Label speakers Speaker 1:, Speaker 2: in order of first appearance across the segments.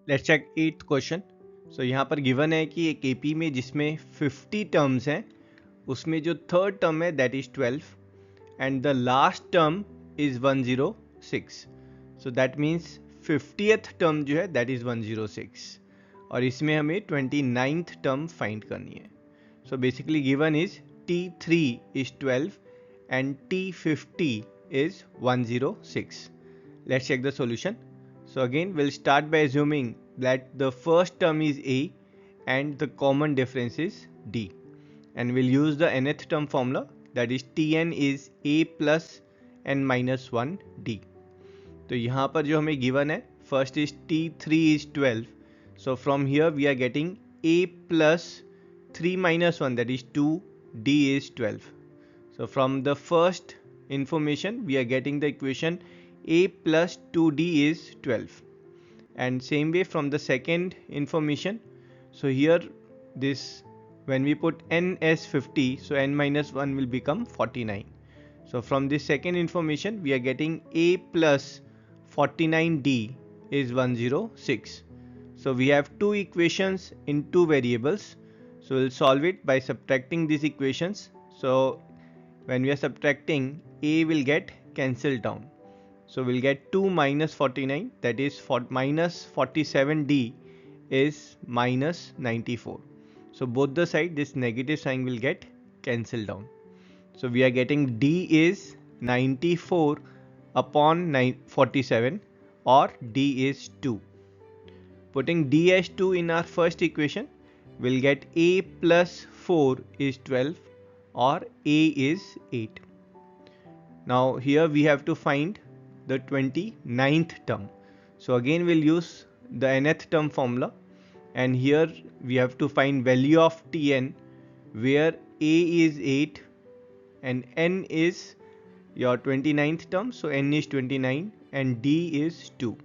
Speaker 1: Let's check 8th question. सो यहाँ पर given है कि एक एपी में जिसमें 50 टर्म्स हैं, उसमें जो थर्ड टर्म है that is 12 and the last term is 106। So that means 50th term जो है दैट इज 106 और इसमें हमें 29th टर्म फाइंड करनी है। So basically given is T3 is 12 and T50 is 106. Let's check the solution. So again we'll start by assuming that the first term is A and the common difference is D, and we'll use the nth term formula, that is Tn is A plus n minus 1 D. तो यहाँ पर जो हमें given है, first is T3 is 12, so from here we are getting A plus 3 minus 1 that is 2, D is 12. So from the first information we are getting the equation A plus 2D is 12, and same way from the second information. So here this, when we put n as 50, so n minus 1 will become 49. So from this second information we are getting A plus 49D is 106. So we have two equations in two variables. So we'll solve it by subtracting these equations. So when we are subtracting, A will get cancelled down. So we'll get 2 minus 49, that is minus 47D is minus 94. So both the side this negative sign will get cancelled down. So we are getting D is 94 upon 47, or D is 2. Putting D as 2 in our first equation, we'll get A plus 4 is 12, or A is 8. Now here we have to find the 29th term. So again we'll use the nth term formula, and here we have to find value of Tn, where A is 8 and n is your 29th term, so n is 29 and D is 2.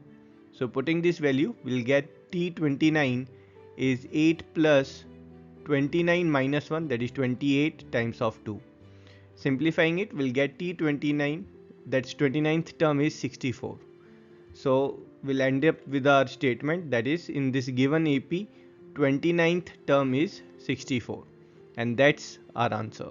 Speaker 1: So putting this value, we'll get T29 is 8 plus 29 minus 1, that is 28 times of 2. Simplifying it, we'll get T29, that's 29th term is 64. So we'll end up with our statement, that is in this given AP 29th term is 64, and that's our answer.